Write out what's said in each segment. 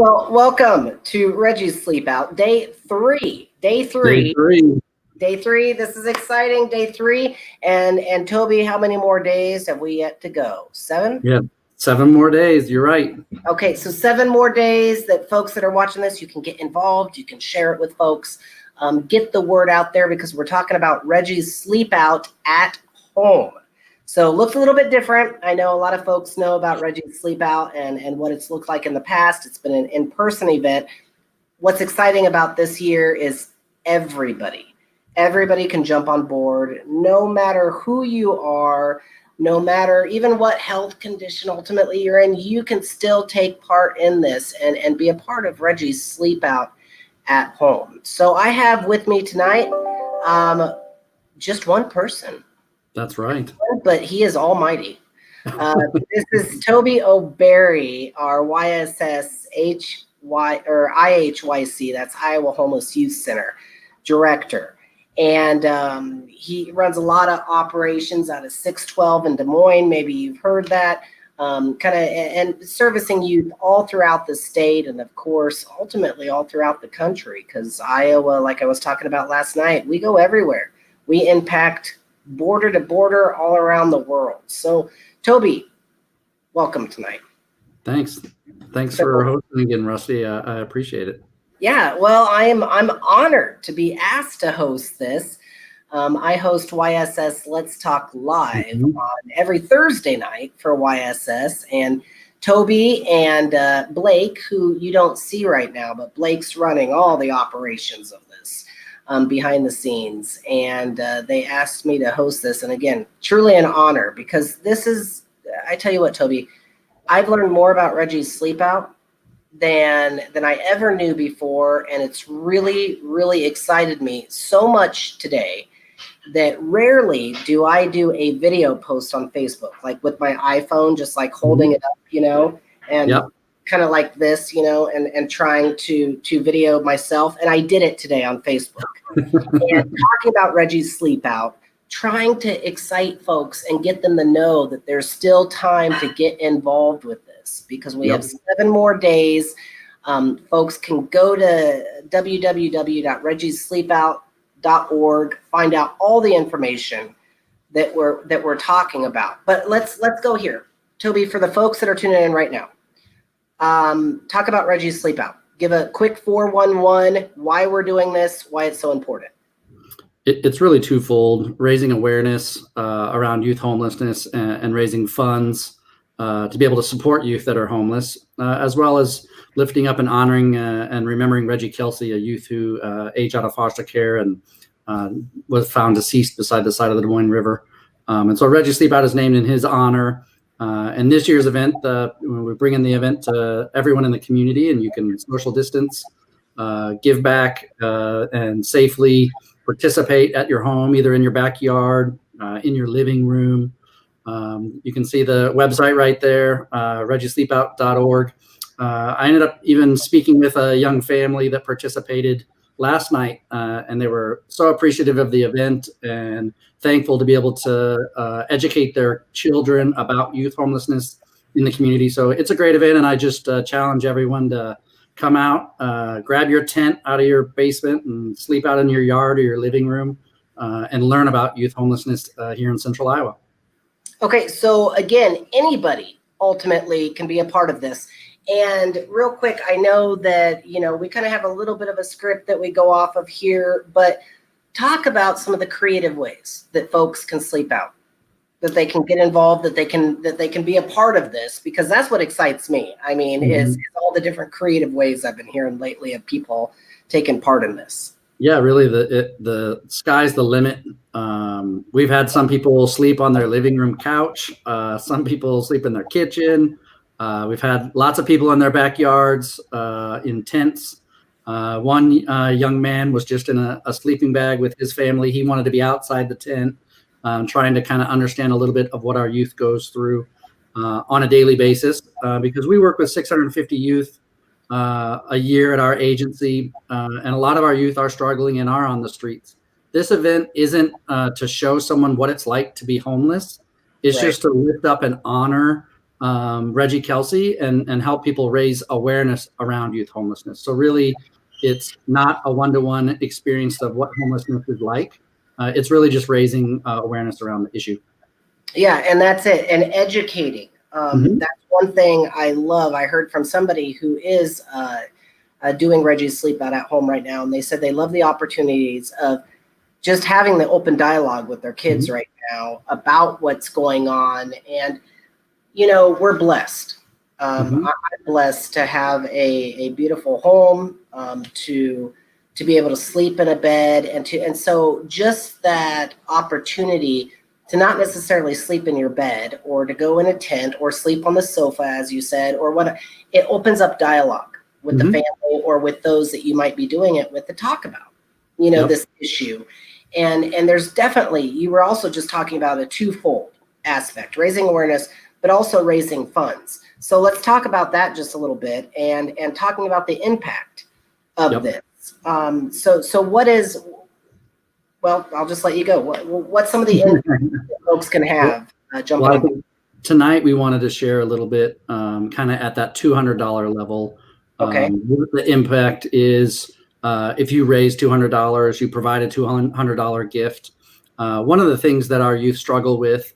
Well, welcome to Reggie's Sleep Out, day three. Day three. This is exciting. Day three. And Toby, how many more days have we yet to go? 7? Yeah, 7 more days. You're right. Okay, so 7 more days that folks that are watching this, you can get involved. You can share it with folks. Get the word out there because we're talking about Reggie's Sleep Out at home. So it looks a little bit different. I know a lot of folks know about Reggie's Sleep Out and what it's looked like in the past. It's been an in-person event. What's exciting about this year is everybody can jump on board, no matter who you are, no matter even what health condition ultimately you're in, you can still take part in this and be a part of Reggie's Sleep Out at home. So I have with me tonight just one person. That's right. But he is almighty. This is Toby O'Berry, our IHYC, that's Iowa Homeless Youth Center director. And he runs a lot of operations out of 612 in Des Moines. Maybe you've heard that. And servicing youth all throughout the state and, of course, ultimately all throughout the country, because Iowa, like I was talking about last night, we go everywhere. We impact border to border all around the world. So, Toby, welcome tonight. Thanks for hosting again, Rusty. I appreciate it. Yeah, well, I'm honored to be asked to host this. I host YSS Let's Talk Live on every Thursday night for YSS, and Toby and Blake, who you don't see right now, but Blake's running all the operations of this behind the scenes, and they asked me to host this, and again, truly an honor, because this is, I tell you what, Toby, I've learned more about Reggie's Sleep Out than I ever knew before, and it's really, really excited me so much today that rarely do I do a video post on Facebook, like with my iPhone, just like holding it up, and kind of like this, and trying to video myself. And I did it today on Facebook. And talking about Reggie's Sleep Out, trying to excite folks and get them to know that there's still time to get involved with this, because we have 7 more days. Folks can go to www.reggiesleepout.org, find out all the information that we're talking about. But let's go here. Toby, for the folks that are tuning in right now, talk about Reggie's Sleep Out. Give a quick 411, why we're doing this, why it's so important. It's really twofold: raising awareness around youth homelessness and raising funds to be able to support youth that are homeless, as well as lifting up and honoring and remembering Reggie Kelsey, a youth who aged out of foster care and was found deceased beside the side of the Des Moines River. And so Reggie Sleep Out is named in his honor. And this year's event, we're bringing the event to everyone in the community, and you can social distance, give back, and safely participate at your home, either in your backyard, in your living room. You can see the website right there, reggiesleepout.org. I ended up even speaking with a young family that participated last night, and they were so appreciative of the event and thankful to be able to educate their children about youth homelessness in the community. So it's a great event, and I just challenge everyone to come out, grab your tent out of your basement and sleep out in your yard or your living room, and learn about youth homelessness here in Central Iowa. Okay, so again, anybody ultimately can be a part of this. And real quick, I know that, we kind of have a little bit of a script that we go off of here, but talk about some of the creative ways that folks can sleep out, that they can get involved, that they can be a part of this, because that's what excites me. I mean, is all the different creative ways I've been hearing lately of people taking part in this. Yeah, really, the sky's the limit. We've had some people sleep on their living room couch. Some people sleep in their kitchen. We've had lots of people in their backyards, in tents. One young man was just in a sleeping bag with his family. He wanted to be outside the tent, trying to kind of understand a little bit of what our youth goes through on a daily basis, because we work with 650 youth a year at our agency, and a lot of our youth are struggling and are on the streets. This event isn't to show someone what it's like to be homeless. It's just to lift up and honor Reggie Kelsey, and help people raise awareness around youth homelessness. So really, it's not a one-to-one experience of what homelessness is like. It's really just raising awareness around the issue. Yeah, and that's it. And educating. Mhm. That's one thing I love. I heard from somebody who is doing Reggie's Sleep Out at home right now, and they said they love the opportunities of just having the open dialogue with their kids right now about what's going on. And, you know, we're blessed. I'm blessed to have a beautiful home, to be able to sleep in a bed, and so just that opportunity to not necessarily sleep in your bed or to go in a tent or sleep on the sofa, as you said, or what, it opens up dialogue with the family or with those that you might be doing it with to talk about, you know, this issue. And there's definitely, you were also just talking about a twofold aspect, raising awareness, but also raising funds. So let's talk about that just a little bit, and talking about the impact of this. So what is, well, I'll just let you go. What's some of the impact that folks can have jumping Well, I on? think tonight we wanted to share a little bit, kind of at that $200 level. Okay. What the impact is, if you raise $200, you provide a $200 gift. One of the things that our youth struggle with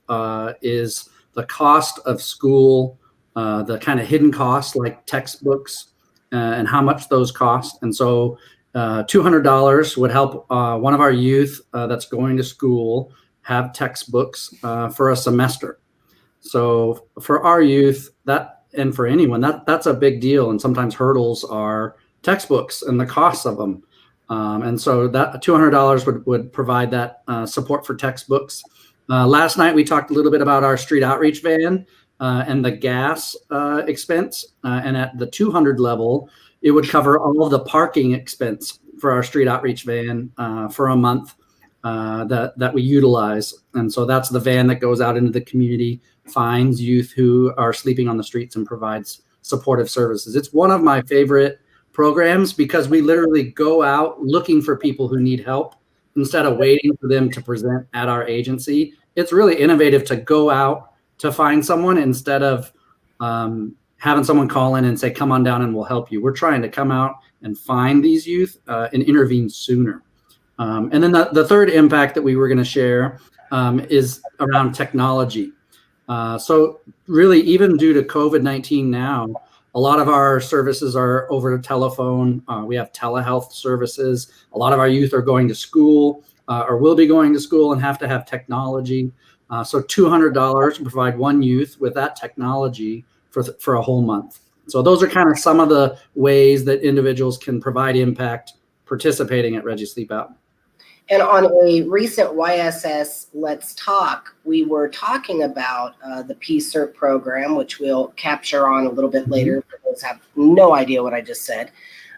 is the cost of school, the kind of hidden costs like textbooks, and how much those cost. And so $200 would help one of our youth that's going to school have textbooks for a semester. So for our youth, that, and for anyone, that's a big deal. And sometimes hurdles are textbooks and the costs of them. And so that $200 would provide that support for textbooks. Last night, we talked a little bit about our street outreach van and the gas expense. And at the 200 level, it would cover all of the parking expense for our street outreach van for a month that we utilize. And so that's the van that goes out into the community, finds youth who are sleeping on the streets, and provides supportive services. It's one of my favorite programs because we literally go out looking for people who need help instead of waiting for them to present at our agency. It's really innovative to go out to find someone instead of having someone call in and say, come on down and we'll help you. We're trying to come out and find these youth and intervene sooner. And then the third impact that we were going to share is around technology. So really, even due to COVID-19 now, a lot of our services are over the telephone. We have telehealth services. A lot of our youth are going to school or will be going to school and have to have technology. So $200 to provide one youth with that technology for a whole month. So those are kind of some of the ways that individuals can provide impact participating at Reggie Sleep Out. And on a recent YSS Let's Talk, we were talking about the PCERT program, which we'll capture on a little bit later for those who have no idea what I just said.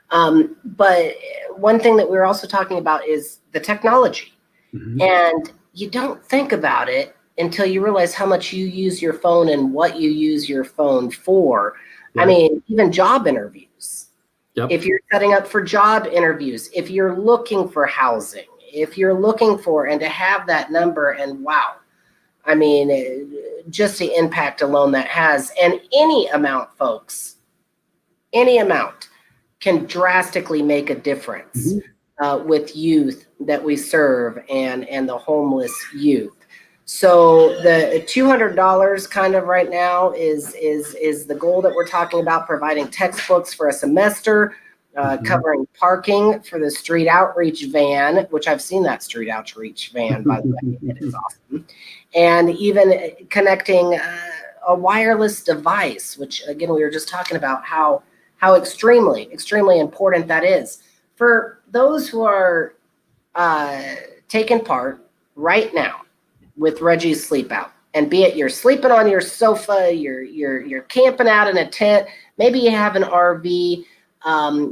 But one thing that we were also talking about is the technology. And you don't think about it until you realize how much you use your phone and what you use your phone for. I mean, even job interviews. If you're setting up for job interviews, if you're looking for housing, if you're looking for, and to have that number, and wow, I mean, just the impact alone that has, and any amount, folks, any amount can drastically make a difference with youth that we serve and the homeless youth. So the $200 kind of right now is the goal that we're talking about, providing textbooks for a semester, covering parking for the street outreach van, which I've seen that street outreach van, by the way. It is awesome. And even connecting a wireless device, which again, we were just talking about how extremely, extremely important that is. For those who are taking part right now with Reggie's Sleep Out, and be it you're sleeping on your sofa, you're camping out in a tent, maybe you have an RV,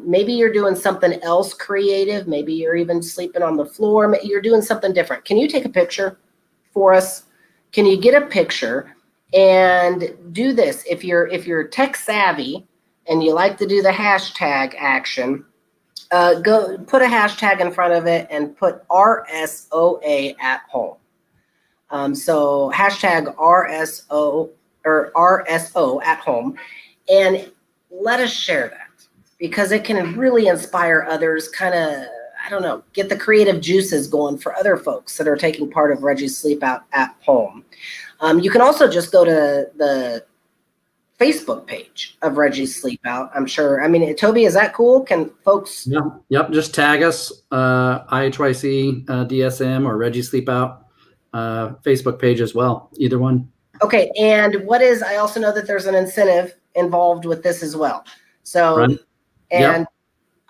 maybe you're doing something else creative. Maybe you're even sleeping on the floor. You're doing something different. Can you take a picture for us? Can you get a picture and do this? If you're tech savvy and you like to do the hashtag action, go put a hashtag in front of it and put RSOA at home. So hashtag or RSO at home, and let us share that, because it can really inspire others, kind of, I don't know, get the creative juices going for other folks that are taking part of Reggie's Sleep Out at home. You can also just go to the Facebook page of Reggie's Sleep Out. I'm sure. I mean, Toby, is that cool? Can folks? Yep. Just tag us, IHYC, DSM, or Reggie Sleep Out Facebook page as well. Either one. Okay. And I also know that there's an incentive involved with this as well. So, Right. and Yep.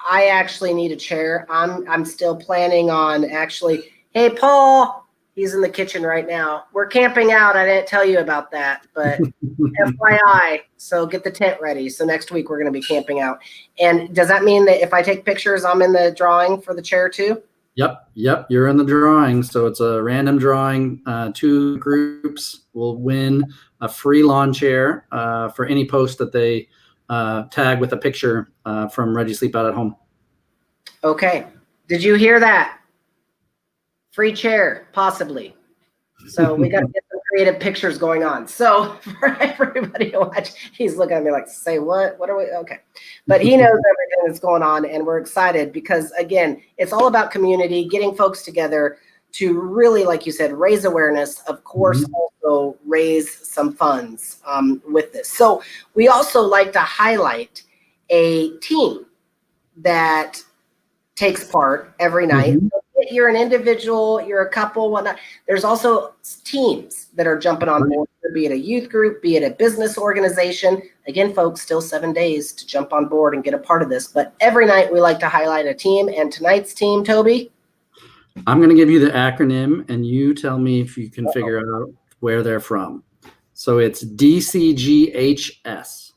I actually need a chair. I'm still planning on actually. Hey, Paul. He's in the kitchen right now. We're camping out. I didn't tell you about that, but FYI, so get the tent ready. So next week we're going to be camping out. And does that mean that if I take pictures, I'm in the drawing for the chair too? Yep. You're in the drawing. So it's a random drawing. 2 groups will win a free lawn chair for any post that they tag with a picture from Reggie Sleep Out at Home. Okay. Did you hear that? Free chair, possibly. So we got to get some creative pictures going on. So for everybody to watch, he's looking at me like, say what? What are we? Okay. But he knows everything that's going on, and we're excited because, again, it's all about community, getting folks together to really, like you said, raise awareness, of course, also raise some funds with this. So we also like to highlight a team that takes part every night. You're an individual, you're a couple, whatnot. There's also teams that are jumping on board, be it a youth group, be it a business organization. Again, folks, still 7 days to jump on board and get a part of this. But every night we like to highlight a team. And tonight's team, Toby? I'm going to give you the acronym, and you tell me if you can figure out where they're from. So it's DCGHS.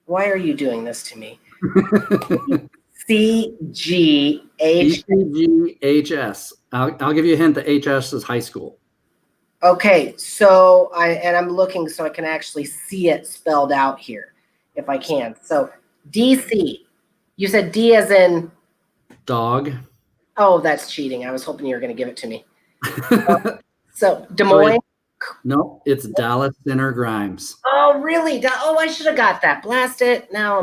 Why are you doing this to me? DCGHS. I'll give you a hint. The HS is high school. Okay, so I'm looking so I can actually see it spelled out here, if I can. So DC. You said D as in dog. Oh, that's cheating. I was hoping you were going to give it to me. So Des Moines. No, it's Dallas Center Grimes. Oh, really? Oh, I should have got that. Blast it. Now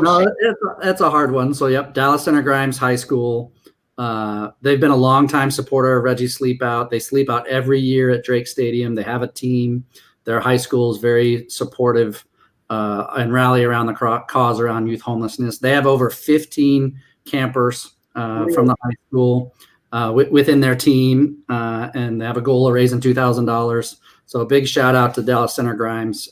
that's a hard one. So, yep, Dallas Center Grimes High School. They've been a longtime supporter of Reggie Sleep Out. They sleep out every year at Drake Stadium. They have a team. Their high school is very supportive and rally around the cause around youth homelessness. They have over 15 campers from the high school within their team, and they have a goal of raising $2,000. So a big shout out to Dallas Center Grimes.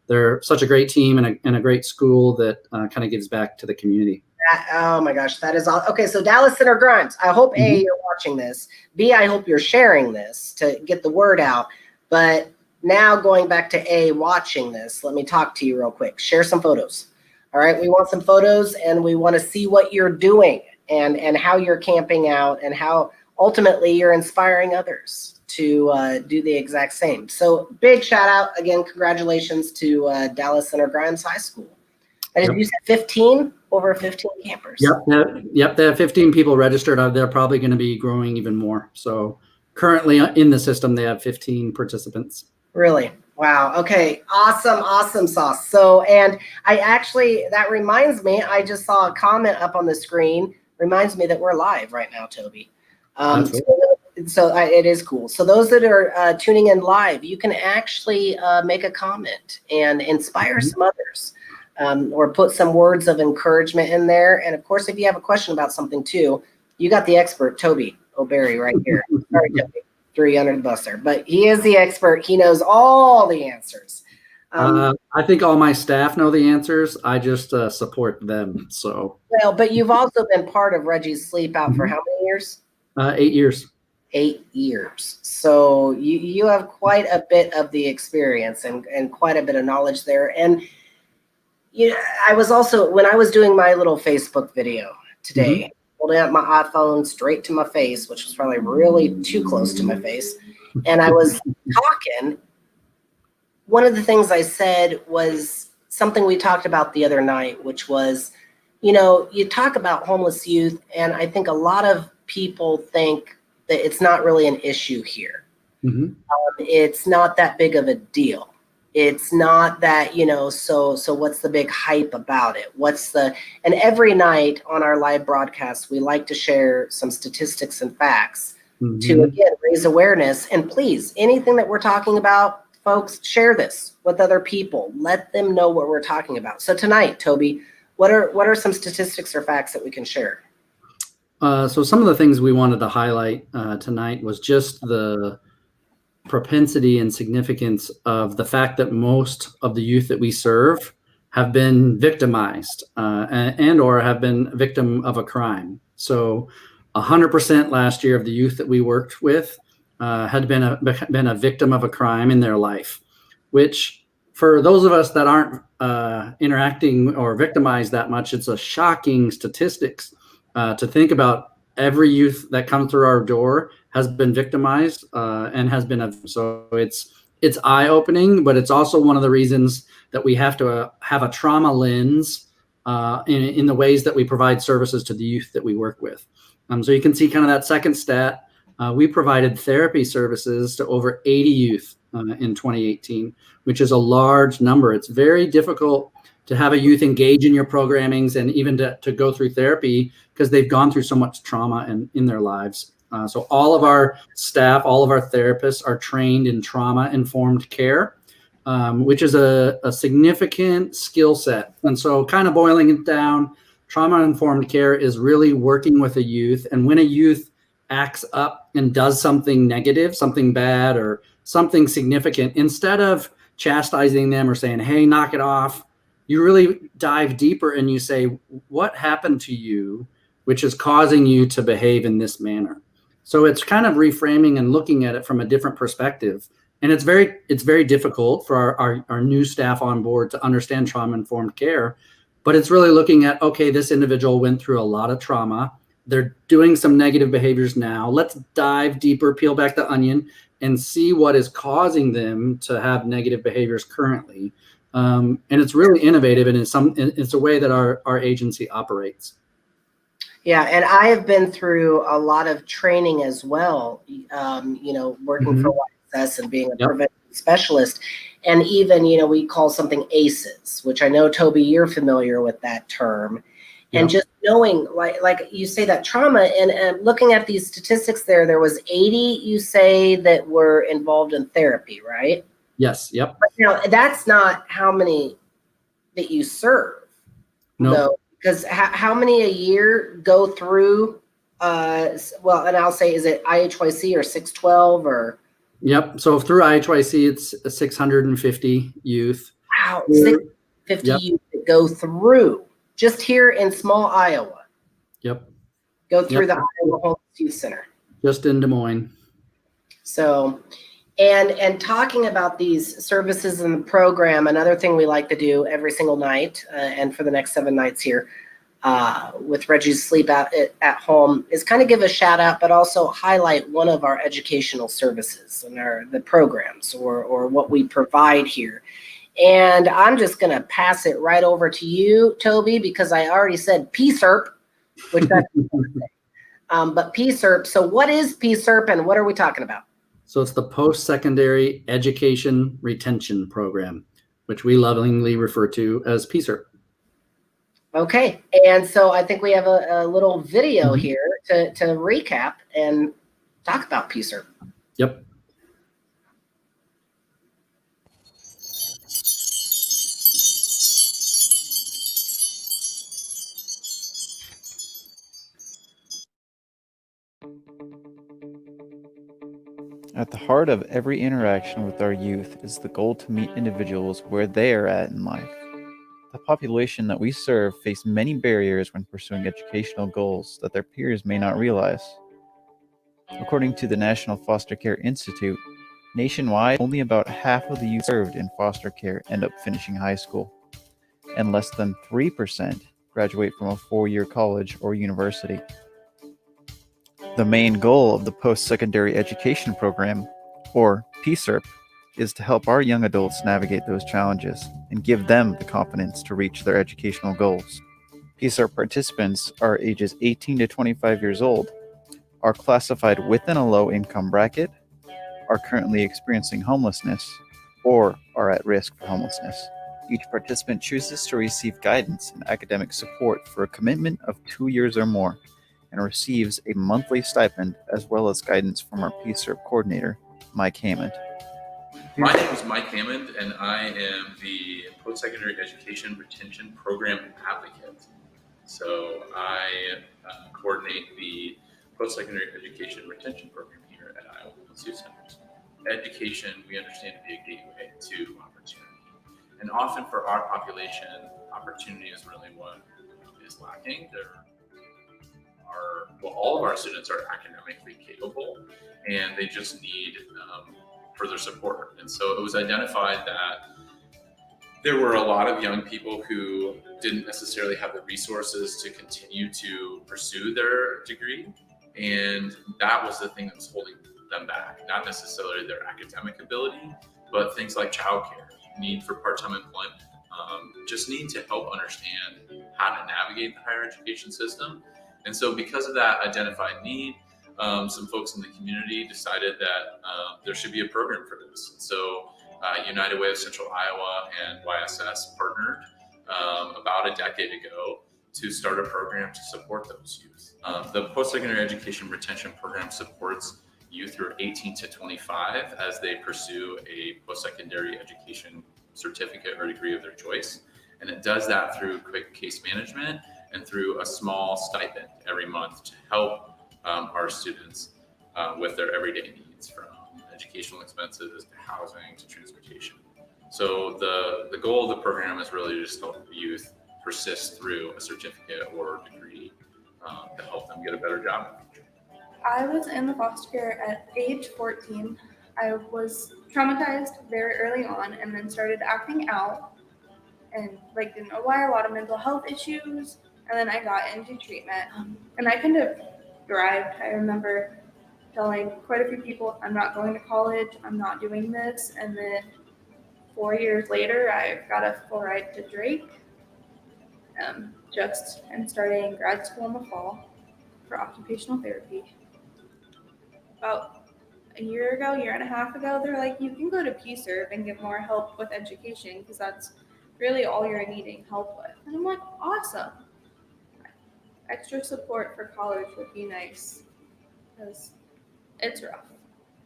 They're such a great team and a great school that kind of gives back to the community. Oh my gosh, that is all. Okay, so Dallas Center Grimes. I hope A, you're watching this. B, I hope you're sharing this to get the word out. But now going back to A, watching this, let me talk to you real quick. Share some photos. All right, we want some photos, and we want to see what you're doing and how you're camping out and how ultimately you're inspiring others to do the exact same. So big shout out again, congratulations to Dallas Center Grimes High School. And you said 15, over 15 campers. Yep. They have 15 people registered. They're probably going to be growing even more. So currently in the system, they have 15 participants. Really? Wow. Okay. Awesome sauce. So, and that reminds me, I just saw a comment up on the screen, reminds me that we're live right now, Toby. It is cool. So those that are tuning in live, you can actually make a comment and inspire some others, or put some words of encouragement in there. And of course, if you have a question about something too, you got the expert, Toby O'Berry, right here. Sorry, Toby, threw you under the bus there, but he is the expert. He knows all the answers. I think all my staff know the answers. I just support them. So well, but you've also been part of Reggie's Sleep Out for how many years? 8 years. 8 years. So you have quite a bit of the experience and quite a bit of knowledge there. And I was also, when I was doing my little Facebook video today, holding up my iPhone straight to my face, which was probably really too close to my face, and I was talking. One of the things I said was something we talked about the other night, which was, you talk about homeless youth, and I think a lot of people think that it's not really an issue here. It's not that big of a deal. It's not that, so what's the big hype about it? And every night on our live broadcast, we like to share some statistics and facts to, again, raise awareness. And please, anything that we're talking about, folks, share this with other people. Let them know what we're talking about. So tonight, Toby, what are some statistics or facts that we can share? So some of the things we wanted to highlight tonight was just the propensity and significance of the fact that most of the youth that we serve have been victimized and or have been victim of a crime. So 100% last year of the youth that we worked with had been a victim of a crime in their life, which for those of us that aren't interacting or victimized that much, it's a shocking statistics to think about. Every youth that comes through our door has been victimized and has been so it's eye-opening, but it's also one of the reasons that we have to have a trauma lens in the ways that we provide services to the youth that we work with. So you can see kind of that second stat. We provided therapy services to over 80 youth in 2018, which is a large number. It's very difficult to have a youth engage in your programmings and even to go through therapy because they've gone through so much trauma in their lives. So all of our staff, all of our therapists are trained in trauma-informed care, which is a significant skill set. And so kind of boiling it down, trauma-informed care is really working with a youth. And when a youth acts up and does something negative, something bad, or something significant, instead of chastising them or saying, hey, knock it off, you really dive deeper and you say, what happened to you, which is causing you to behave in this manner? So it's kind of reframing and looking at it from a different perspective. And it's very difficult for our new staff on board to understand trauma-informed care. But it's really looking at, okay, this individual went through a lot of trauma. They're doing some negative behaviors now. Let's dive deeper, peel back the onion, and see what is causing them to have negative behaviors currently. And it's really innovative, and it's a way that our agency operates. Yeah, and I have been through a lot of training as well, working for YSS and being a prevention specialist. And even, we call something ACEs, which I know, Toby, you're familiar with that term. And just knowing, like you say, that trauma, and looking at these statistics there was 80, you say, that were involved in therapy, right? Yes. Yep. But now that's not how many that you serve. No. Because how many a year go through? And I'll say, is it IHYC or 612 or? Yep. So through IHYC, it's 650 youth. Wow, 650 youth that go through just here in small Iowa. Yep. Go through the Iowa Homeless Youth Center. Just in Des Moines. So. And talking about these services in the program, another thing we like to do every single night, and for the next 7 nights here with Reggie's Sleep Out at Home, is kind of give a shout out, but also highlight one of our educational services and the programs or what we provide here. And I'm just going to pass it right over to you, Toby, because I already said PSERP, which that's but PSERP. So what is PSERP and what are we talking about? So it's the Post-Secondary Education Retention Program, which we lovingly refer to as PSERP. Okay. And so I think we have a little video here to recap and talk about PSERP. Yep. At the heart of every interaction with our youth is the goal to meet individuals where they are at in life. The population that we serve face many barriers when pursuing educational goals that their peers may not realize. According to the National Foster Care Institute, nationwide, only about half of the youth served in foster care end up finishing high school, and less than 3% graduate from a 4-year college or university. The main goal of the Post-Secondary Education Program, or PSERP, is to help our young adults navigate those challenges and give them the confidence to reach their educational goals. PSERP participants are ages 18 to 25 years old, are classified within a low-income bracket, are currently experiencing homelessness, or are at risk for homelessness. Each participant chooses to receive guidance and academic support for a commitment of 2 years or more and receives a monthly stipend as well as guidance from our PSERP coordinator, Mike Hammond. My name is Mike Hammond, and I am the Post-Secondary Education Retention Program Advocate. So I coordinate the Post-Secondary Education Retention Program here at Iowa Public Youth Centers. Education, we understand, to be a gateway to opportunity. And often for our population, opportunity is really what is lacking. All of our students are academically capable, and they just need further support. And so it was identified that there were a lot of young people who didn't necessarily have the resources to continue to pursue their degree. And that was the thing that was holding them back, not necessarily their academic ability, but things like childcare, need for part-time employment, just need to help understand how to navigate the higher education system. And so because of that identified need, some folks in the community decided that there should be a program for this. So United Way of Central Iowa and YSS partnered about a decade ago to start a program to support those youth. The Post-Secondary Education Retention Program supports youth who are 18 to 25 as they pursue a post-secondary education certificate or degree of their choice. And it does that through quick case management and through a small stipend every month to help our students with their everyday needs, from educational expenses to housing to transportation. So the goal of the program is really to just help youth persist through a certificate or degree to help them get a better job. I was in the foster care at age 14. I was traumatized very early on and then started acting out and didn't know why, a lot of mental health issues. And then I got into treatment and I kind of thrived. I remember telling quite a few people, I'm not going to college, I'm not doing this. And then 4 years later, I got a full ride to Drake. I'm starting grad school in the fall for occupational therapy. About a year and a half ago, they're like, you can go to PSERP and get more help with education because that's really all you're needing help with. And I'm like, awesome. Extra support for college would be nice because it's rough.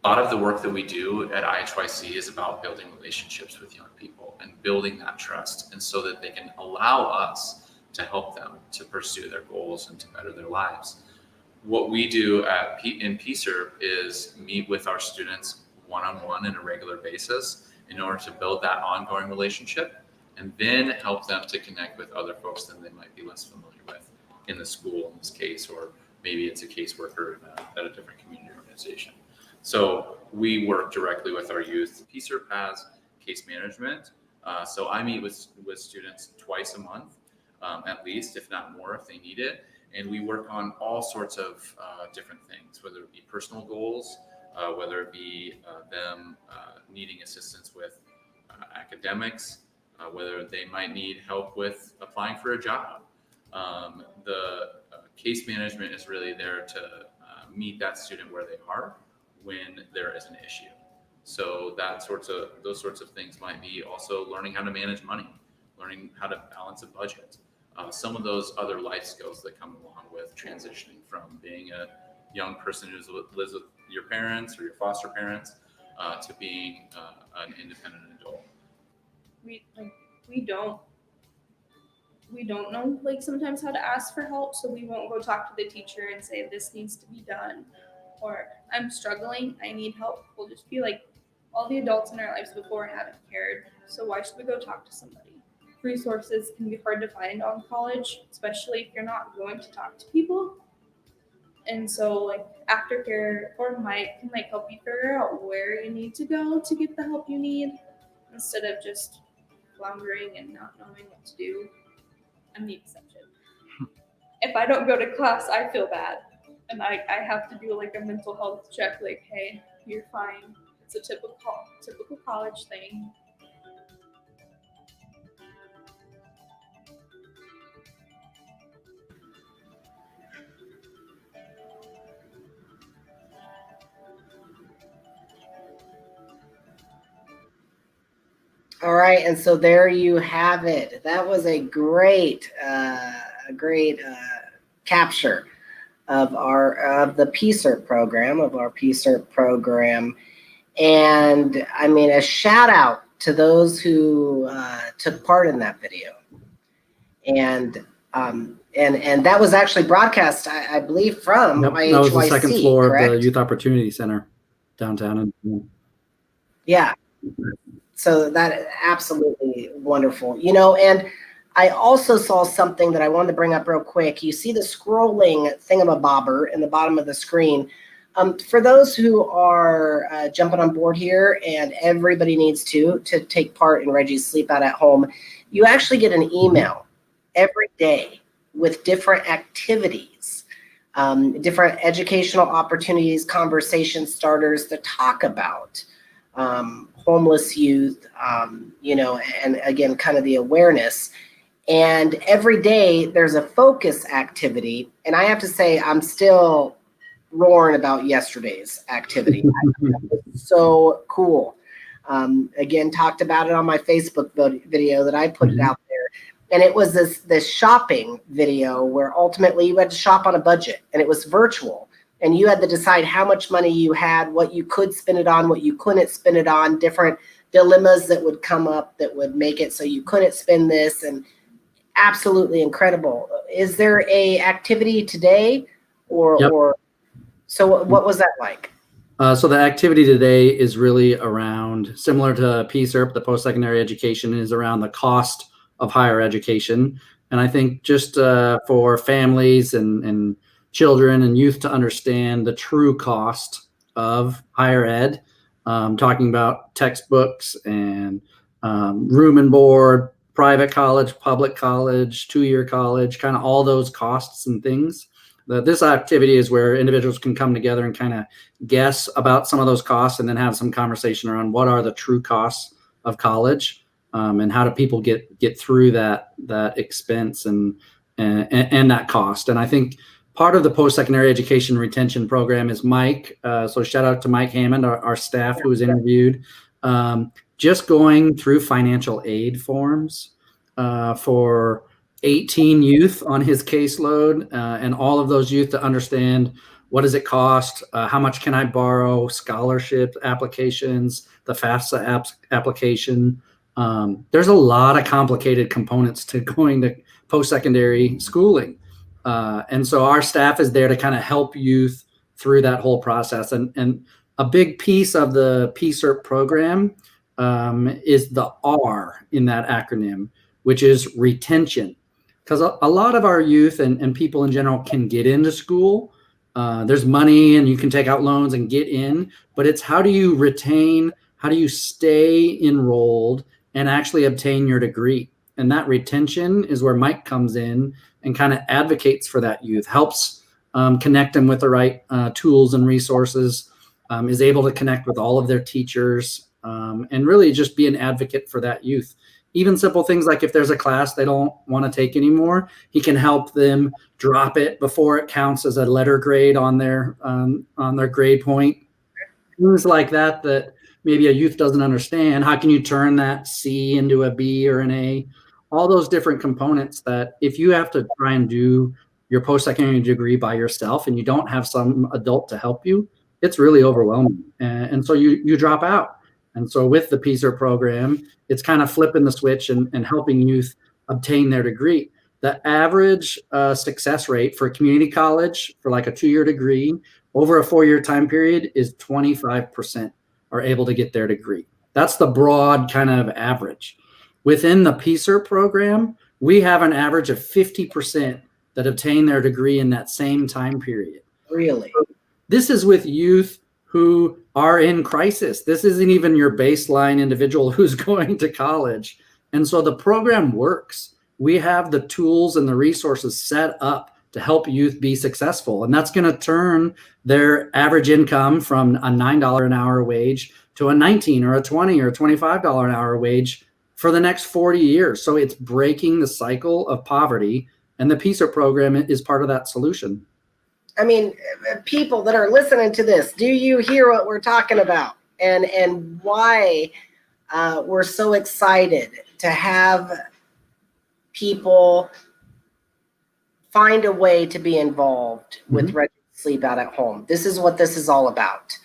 A lot of the work that we do at IHYC is about building relationships with young people and building that trust, and so that they can allow us to help them to pursue their goals and to better their lives. What we do in PSERP is meet with our students one-on-one on a regular basis in order to build that ongoing relationship, and then help them to connect with other folks that they might be less familiar with in the school in this case, or maybe it's a caseworker at a different community organization. So we work directly with our youth. PSERP has case management. So I meet with students twice a month, at least, if not more, if they need it. And we work on all sorts of different things, whether it be personal goals, whether it be them needing assistance with academics, whether they might need help with applying for a job. The case management is really there to meet that student where they are when there is an issue. So those sorts of things might be also learning how to manage money, learning how to balance a budget. Some of those other life skills that come along with transitioning from being a young person who lives with your parents or your foster parents to being an independent adult. We don't know sometimes how to ask for help, so we won't go talk to the teacher and say this needs to be done, or I'm struggling, I need help. We'll just be like, all the adults in our lives before haven't cared, so why should we go talk to somebody? Resources can be hard to find on college, especially if you're not going to talk to people. And so aftercare or Mike can help you figure out where you need to go to get the help you need, instead of just floundering and not knowing what to do. I'm the exception. If I don't go to class, I feel bad. And I have to do a mental health check, hey, you're fine. It's a typical college thing. All right, and so there you have it. That was a great, capture of the PSERP program, and I mean a shout out to those who took part in that video, and that was actually broadcast, I believe, from IHYC. That was the second floor correct? of the Youth Opportunity Center downtown. Yeah. So that absolutely wonderful, and I also saw something that I wanted to bring up real quick. You see the scrolling thingamabobber in the bottom of the screen. For those who are jumping on board here, and everybody needs to take part in Reggie's Sleep Out at Home, you actually get an email every day with different activities, different educational opportunities, conversation starters to talk about homeless youth, and again, kind of the awareness. And every day there's a focus activity. And I have to say, I'm still roaring about yesterday's activity. So cool. Again, talked about it on my Facebook video that I put it out there. And it was this shopping video where ultimately you had to shop on a budget, and it was virtual. And you had to decide how much money you had, what you could spend it on, what you couldn't spend it on, different dilemmas that would come up that would make it so you couldn't spend this, and absolutely incredible. Is there a activity today or so what was that like? So the activity today is really around, similar to PSERP, the post-secondary education, is around the cost of higher education. And I think just for families and children and youth to understand the true cost of higher ed, talking about textbooks and room and board, private college, public college, 2-year college, kind of all those costs and things. This activity is where individuals can come together and kind of guess about some of those costs, and then have some conversation around what are the true costs of college, and how do people get through that expense and that cost. And I think part of the post-secondary education retention program is Mike. So shout out to Mike Hammond, our staff who was interviewed, just going through financial aid forms for 18 youth on his caseload, and all of those youth to understand what does it cost, how much can I borrow, scholarship applications, the FAFSA application. There's a lot of complicated components to going to post-secondary schooling. And so our staff is there to kind of help youth through that whole process. And a big piece of the PSERP program is the R in that acronym, which is retention. Because a lot of our youth and people in general can get into school. There's money and you can take out loans and get in, but it's how do you retain, how do you stay enrolled and actually obtain your degree? And that retention is where Mike comes in and kind of advocates for that youth, helps connect them with the right tools and resources, is able to connect with all of their teachers, and really just be an advocate for that youth. Even simple things like if there's a class they don't want to take anymore, he can help them drop it before it counts as a letter grade on their grade point. Things like that maybe a youth doesn't understand. How can you turn that C into a B or an A? All those different components that if you have to try and do your post-secondary degree by yourself and you don't have some adult to help you, it's really overwhelming. And so you drop out. And so with the PSERP program, it's kind of flipping the switch and helping youth obtain their degree. The average success rate for community college for like a 2-year degree over a 4-year time period is 25% are able to get their degree. That's the broad kind of average. Within the PSERP program, we have an average of 50% that obtain their degree in that same time period. Really? This is with youth who are in crisis. This isn't even your baseline individual who's going to college. And so the program works. We have the tools and the resources set up to help youth be successful. And that's going to turn their average income from a $9 an hour wage to a $19 or a $20 or $25 an hour wage for the next 40 years. So it's breaking the cycle of poverty. And the PSERP program is part of that solution. I mean, people that are listening to this, do you hear what we're talking about? And why we're so excited to have people find a way to be involved with Reggie Sleep Out at Home. This is what this is all about.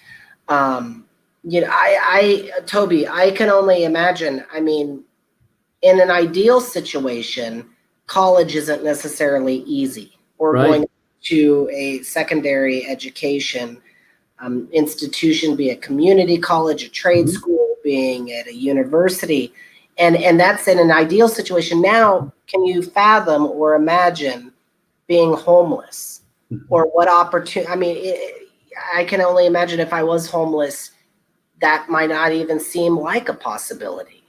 Toby, I can only imagine. I mean, in an ideal situation, college isn't necessarily easy, or going to a secondary education institution, be it community college, a trade school, being at a university. And that's in an ideal situation. Now, can you fathom or imagine being homeless, or what opportunity? I mean, I can only imagine if I was homeless, that might not even seem like a possibility.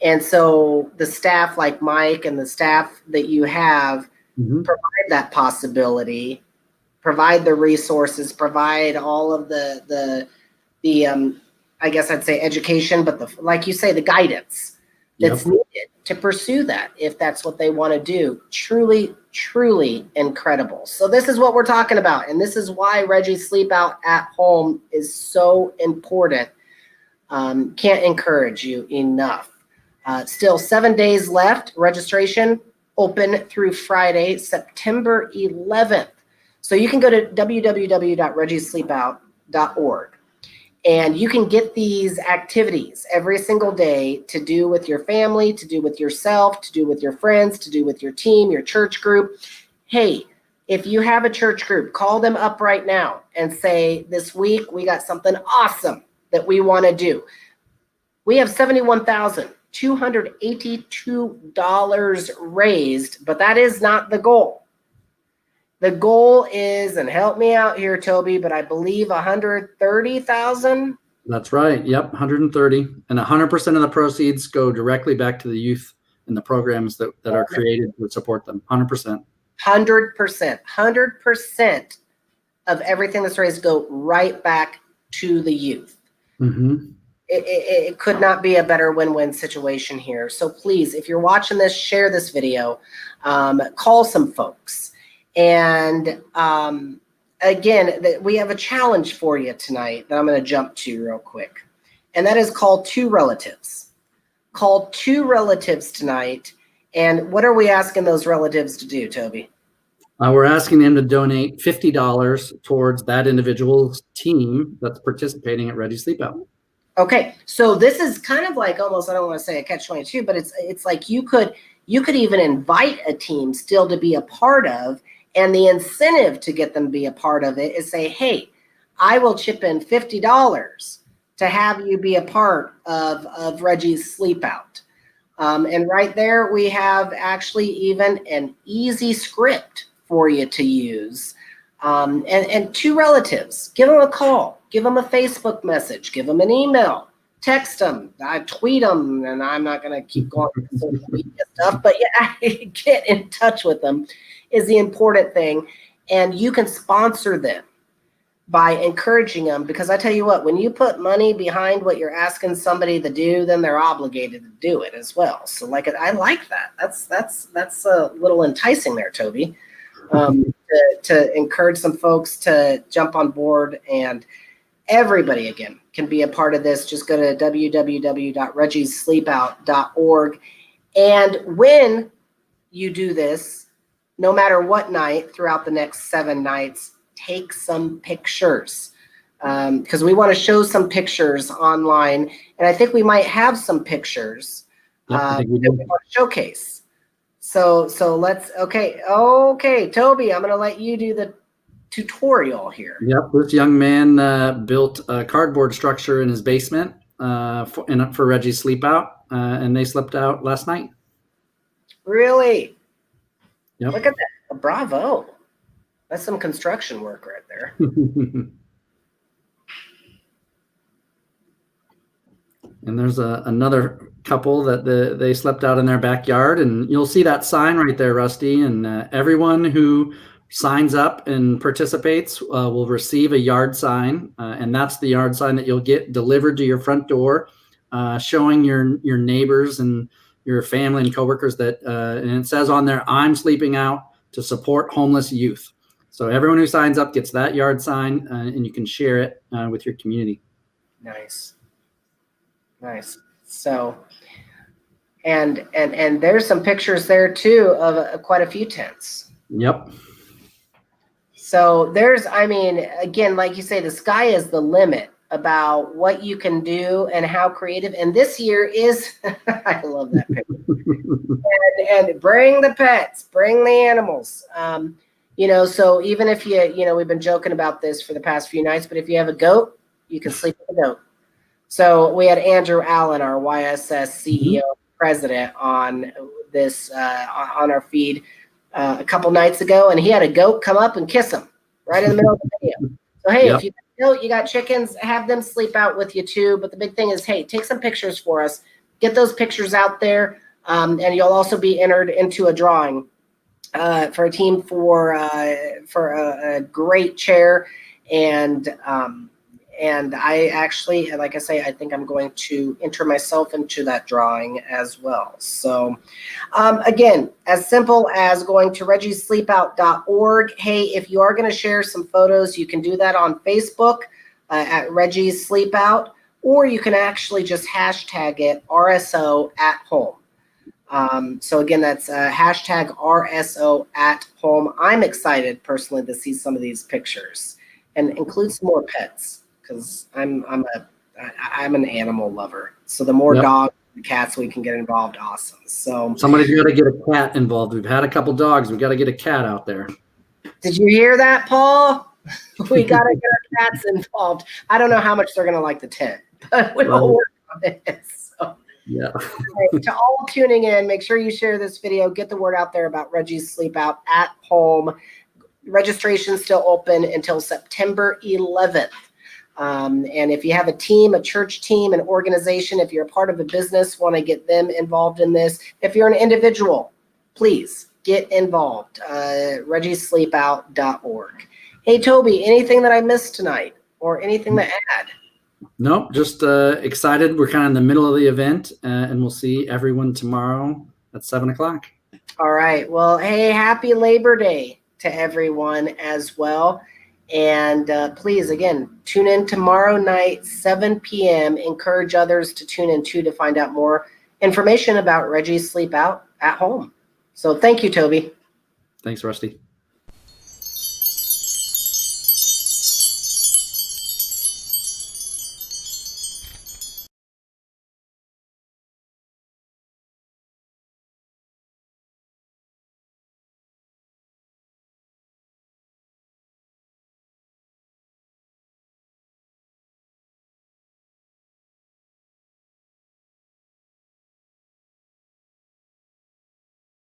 And so the staff like Mike and the staff that you have provide that possibility, provide the resources, provide all of the I guess I'd say education, but like you say, the guidance that's needed to pursue that, if that's what they want to do. Truly, truly incredible. So this is what we're talking about. And this is why Reggie Sleep Out at Home is so important. Can't encourage you enough. Still 7 days left. Registration open through Friday, September 11th. So you can go to www.reggiesleepout.org. And you can get these activities every single day to do with your family, to do with yourself, to do with your friends, to do with your team, your church group. Hey, if you have a church group, call them up right now and say, this week we got something awesome that we want to do. We have $71,282 raised, but that is not the goal. The goal is, and help me out here, Toby, but I believe 130,000. That's right. Yep, 130, and 100% of the proceeds go directly back to the youth and the programs that are created to support them. 100%. 100% of everything that's raised go right back to the youth. It could not be a better win-win situation here. So please, if you're watching this, share this video, call some folks. And again, we have a challenge for you tonight that I'm going to jump to real quick. And that is call 2 relatives. Call 2 relatives tonight. And what are we asking those relatives to do, Toby? We're asking them to donate $50 towards that individual's team that's participating at Reggie Sleep Out. Okay, so this is kind of like almost, I don't want to say a catch-22, but it's like you could even invite a team still to be a part of, and the incentive to get them to be a part of it is say, hey, I will chip in $50 to have you be a part of Reggie's Sleep Out. And right there, we have actually even an easy script for you to use. And 2 relatives, give them a call, give them a Facebook message, give them an email, text them, I tweet them, and I'm not going to keep going with social media stuff, but yeah, get in touch with them is the important thing. And you can sponsor them by encouraging them, because I tell you what, when you put money behind what you're asking somebody to do, then they're obligated to do it as well. So like, I like that. That's a little enticing there, Toby, to encourage some folks to jump on board. And everybody, again, can be a part of this. Just go to www.reggiesleepout.org. And when you do this, no matter what night throughout the next 7 nights, take some pictures, because we want to show some pictures online. And I think we might have some pictures that we want to showcase. So let's, okay, Toby, I'm going to let you do the tutorial here. Yep, this young man built a cardboard structure in his basement for Reggie's Sleep Out, and they slept out last night. Really? Yep. Look at that. Bravo. That's some construction work right there. And there's another couple that they slept out in their backyard, and you'll see that sign right there, Rusty. And everyone who signs up and participates will receive a yard sign, and that's the yard sign that you'll get delivered to your front door, showing your neighbors and your family and coworkers that, and it says on there, I'm sleeping out to support homeless youth. So everyone who signs up gets that yard sign, and you can share it with your community. Nice. So, and there's some pictures there too of quite a few tents. Yep. So there's, I mean, again, like you say, the sky is the limit about what you can do and how creative. And this year is, I love that picture. And bring the pets, bring the animals. You know, so even if you know, we've been joking about this for the past few nights, but if you have a goat, you can sleep with a goat. So we had Andrew Allen, our YSS CEO president, on this on our feed a couple nights ago, and he had a goat come up and kiss him right in the middle of the video. So hey, if you got a goat, you got chickens, have them sleep out with you too. But the big thing is, hey, take some pictures for us. Get those pictures out there, and you'll also be entered into a drawing for a team for a great chair. And I actually, like I say, I think I'm going to enter myself into that drawing as well. So again, as simple as going to reggiesleepout.org. Hey, if you are going to share some photos, you can do that on Facebook at Reggie's Sleepout, or you can actually just hashtag it RSO at home. So again, that's hashtag RSO at home. I'm excited personally to see some of these pictures and include some more pets, because I'm an animal lover. So the more dogs and cats we can get involved, awesome. So somebody's got to get a cat involved. We've had a couple dogs. We got to get a cat out there. Did you hear that, Paul? We got to get our cats involved. I don't know how much they're going to like the tent, but we'll work on it. So. Yeah. Right, to all tuning in, make sure you share this video. Get the word out there about Reggie's Sleep Out at home. Registration's still open until September 11th. And if you have a team, a church team, an organization, if you're a part of a business, want to get them involved in this. If you're an individual, please get involved. reggiesleepout.org. Hey, Toby, anything that I missed tonight or anything to add? Nope, just excited. We're kind of in the middle of the event, and we'll see everyone tomorrow at 7 o'clock. All right. Well, hey, happy Labor Day to everyone as well. And please, again, tune in tomorrow night, 7 p.m. Encourage others to tune in too to find out more information about Reggie's Sleep Out at home. So thank you, Toby. Thanks, Rusty.